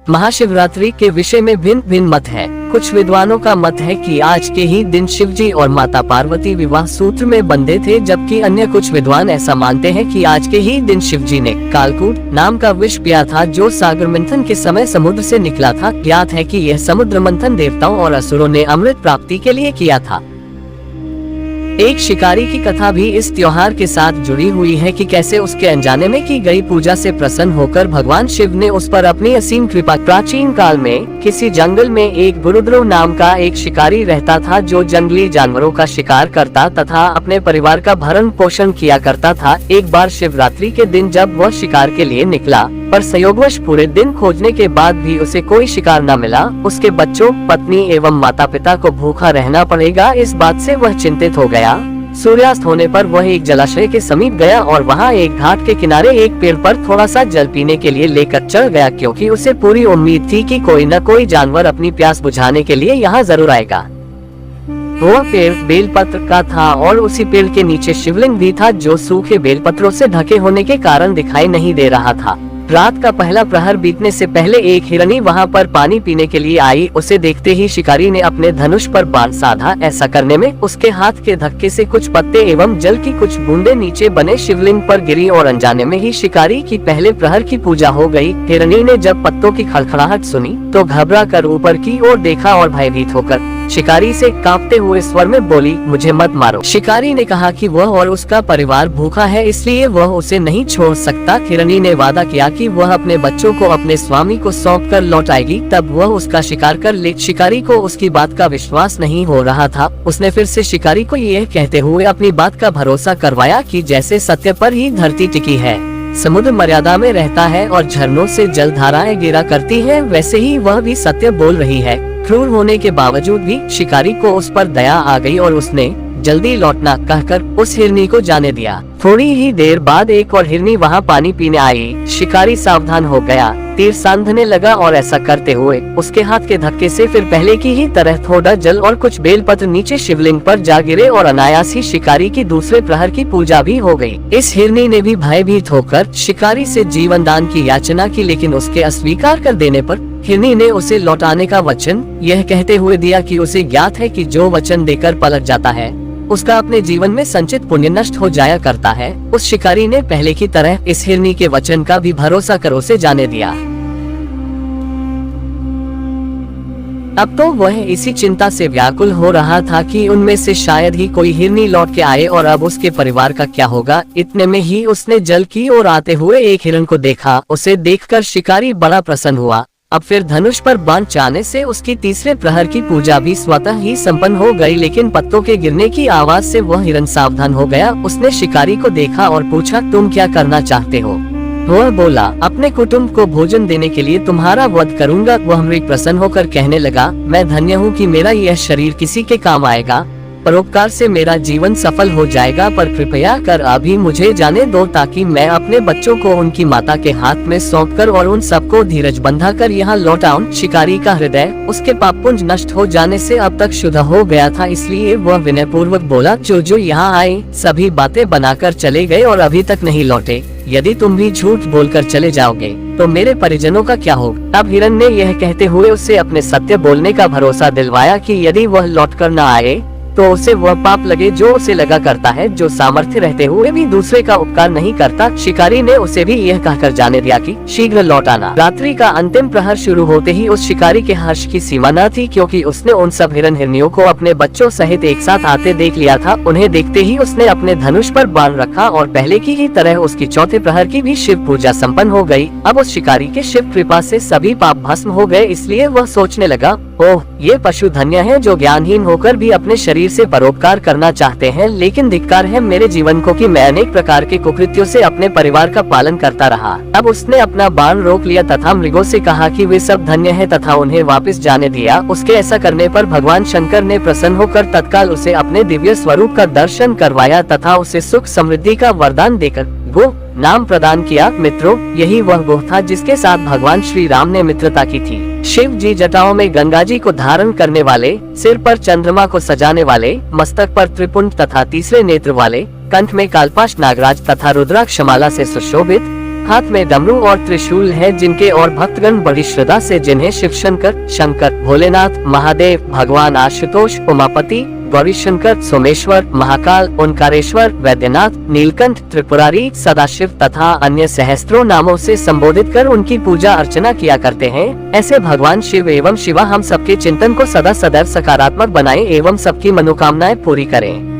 महाशिवरात्रि के विषय में भिन्न भिन्न मत है। कुछ विद्वानों का मत है कि आज के ही दिन शिवजी और माता पार्वती विवाह सूत्र में बंधे थे, जबकि अन्य कुछ विद्वान ऐसा मानते हैं कि आज के ही दिन शिवजी ने कालकूट नाम का विष पिया था, जो सागर मंथन के समय समुद्र से निकला था। ज्ञात है कि यह समुद्र मंथन देवताओं और असुरों ने अमृत प्राप्ति के लिए किया था। एक शिकारी की कथा भी इस त्योहार के साथ जुड़ी हुई है कि कैसे उसके अनजाने में की गई पूजा से प्रसन्न होकर भगवान शिव ने उस पर अपनी असीम कृपा। प्राचीन काल में किसी जंगल में एक गुरुद्रोह नाम का एक शिकारी रहता था, जो जंगली जानवरों का शिकार करता तथा अपने परिवार का भरण पोषण किया करता था। एक बार शिवरात्रि के दिन जब वह शिकार के लिए निकला, पर संयोगवश पूरे दिन खोजने के बाद भी उसे कोई शिकार न मिला, उसके बच्चों, पत्नी एवं माता पिता को भूखा रहना पड़ेगा। इस बात से वह चिंतित हो गया। सूर्यास्त होने पर वह एक जलाशय के समीप गया और वहां एक घाट के किनारे एक पेड़ पर थोड़ा सा जल पीने के लिए लेकर चढ़ गया, क्योंकि उसे पूरी उम्मीद थी कि कोई न कोई जानवर अपनी प्यास बुझाने के लिए यहाँ जरूर आएगा। वह पेड़ बेलपत्र का था और उसी पेड़ के नीचे शिवलिंग भी था, जो सूखे बेलपत्रों से ढके होने के कारण दिखाई नहीं दे रहा था। रात का पहला प्रहर बीतने से पहले एक हिरनी वहां पर पानी पीने के लिए आई। उसे देखते ही शिकारी ने अपने धनुष पर बाण साधा। ऐसा करने में उसके हाथ के धक्के से कुछ पत्ते एवं जल की कुछ बूंदे नीचे बने शिवलिंग पर गिरी और अनजाने में ही शिकारी की पहले प्रहर की पूजा हो गई। हिरनी ने जब पत्तों की खड़खड़ाहट सुनी तो घबरा कर ऊपर की ओर देखा और भयभीत होकर शिकारी से कांपते हुए स्वर में बोली, मुझे मत मारो। शिकारी ने कहा कि वह और उसका परिवार भूखा है, इसलिए वह उसे नहीं छोड़ सकता। हिरनी ने वादा किया कि वह अपने बच्चों को अपने स्वामी को सौंप कर लौट आएगी, तब वह उसका शिकार कर ले। शिकारी को उसकी बात का विश्वास नहीं हो रहा था। उसने फिर से शिकारी को यह कहते हुए अपनी बात का भरोसा करवाया कि जैसे सत्य पर ही धरती टिकी है, समुद्र मर्यादा में रहता है और झरनों से जल धाराएं गिरा करती है, वैसे ही वह भी सत्य बोल रही है। क्रूर होने के बावजूद भी शिकारी को उस पर दया आ गई और उसने जल्दी लौटना कहकर उस हिरनी को जाने दिया। थोड़ी ही देर बाद एक और हिरनी वहां पानी पीने आई। शिकारी सावधान हो गया, तीर सांधने लगा और ऐसा करते हुए उसके हाथ के धक्के से फिर पहले की ही तरह थोड़ा जल और कुछ बेलपत्र नीचे शिवलिंग पर जा गिरे और अनायास ही शिकारी की दूसरे प्रहर की पूजा भी हो गई। इस हिरनी ने भी भयभीत होकर शिकारी से जीवन दान की याचना की, लेकिन उसके अस्वीकार कर देने पर हिरनी ने उसे लौटाने का वचन यह कहते हुए दिया कि उसे ज्ञात है कि जो वचन देकर पलट जाता है, उसका अपने जीवन में संचित पुण्य नष्ट हो जाया करता है। उस शिकारी ने पहले की तरह इस हिरनी के वचन का भी भरोसा कर उसे जाने दिया। अब तो वह इसी चिंता से व्याकुल हो रहा था कि उनमें से शायद ही कोई हिरनी लौट के आए और अब उसके परिवार का क्या होगा। इतने में ही उसने जल की ओर आते हुए एक हिरण को देखा। उसे देखकर शिकारी बड़ा प्रसन्न हुआ। अब फिर धनुष पर बाण चाहने से उसकी तीसरे प्रहर की पूजा भी स्वतः ही संपन्न हो गई, लेकिन पत्तों के गिरने की आवाज से वह हिरण सावधान हो गया। उसने शिकारी को देखा और पूछा, तुम क्या करना चाहते हो? वह बोला, अपने कुटुंब को भोजन देने के लिए तुम्हारा वध करूंगा। वह मृग प्रसन्न होकर कहने लगा, मैं धन्य हूँ कि मेरा यह शरीर किसी के काम आएगा। परोपकार से मेरा जीवन सफल हो जाएगा, पर कृपया कर अभी मुझे जाने दो ताकि मैं अपने बच्चों को उनकी माता के हाथ में सौंपकर और उन सबको धीरज बंधा कर यहाँ लौट आऊं। शिकारी का हृदय उसके पापपुंज नष्ट हो जाने से अब तक शुद्ध हो गया था, इसलिए वह विनय पूर्वक बोला, जो यहाँ आए सभी बातें बनाकर चले गए और अभी तक नहीं लौटे। यदि तुम भी झूठ बोलकर चले जाओगे तो मेरे परिजनों का क्या होगा? अब हिरण ने यह कहते हुए उससे अपने सत्य बोलने का भरोसा दिलवाया कि यदि वह लौट कर न आए तो उसे वह पाप लगे जो उसे लगा करता है, जो सामर्थ्य रहते हुए भी दूसरे का उपकार नहीं करता। शिकारी ने उसे भी यह कहकर जाने दिया कि शीघ्र लौट आना। रात्रि का अंतिम प्रहर शुरू होते ही उस शिकारी के हर्ष की सीमा न थी, क्योंकि उसने उन सब हिरण हिरनियों को अपने बच्चों सहित एक साथ आते देख लिया था। उन्हें देखते ही उसने अपने धनुष पर बाण रखा और पहले की ही तरह उसकी चौथे प्रहर की भी शिव पूजा संपन्न हो गई। अब उस शिकारी के शिव कृपा से सभी पाप भस्म हो गए, इसलिए वह सोचने लगा, ओह, ये पशु धन्य है जो ज्ञानहीन होकर भी अपने शरीर से परोपकार करना चाहते हैं, लेकिन धिक्कार है मेरे जीवन को कि मैं अनेक प्रकार के कुकृत्यों से अपने परिवार का पालन करता रहा। अब उसने अपना बाण रोक लिया तथा मृगों से कहा कि वे सब धन्य हैं तथा उन्हें वापस जाने दिया। उसके ऐसा करने पर भगवान शंकर ने प्रसन्न होकर तत्काल उसे अपने दिव्य स्वरूप का दर्शन करवाया तथा उसे सुख समृद्धि का वरदान देकर गोह नाम प्रदान किया। मित्रों, यही वह गोह था जिसके साथ भगवान श्री राम ने मित्रता की थी। शिव जी जटाओं में गंगा जी को धारण करने वाले, सिर पर चंद्रमा को सजाने वाले, मस्तक पर त्रिपुंड तथा तीसरे नेत्र वाले, कंठ में कालपाश नागराज तथा रुद्राक्षमाला से सुशोभित, हाथ में डमरू और त्रिशूल है, जिनके और भक्तगण बड़ी श्रद्धा से जिन्हें शिव शंकर, भोलेनाथ, महादेव, भगवान आशुतोष, उमापति, गौरी शंकर, सोमेश्वर, महाकाल, ओंकारेश्वर, वैद्यनाथ, नीलकंठ, त्रिपुरारी, सदाशिव तथा अन्य सहस्त्रों नामों से संबोधित कर उनकी पूजा अर्चना किया करते हैं। ऐसे भगवान शिव एवं शिवा हम सबके चिंतन को सदा सदैव सकारात्मक बनाए एवं सबकी मनोकामनाएं पूरी करें।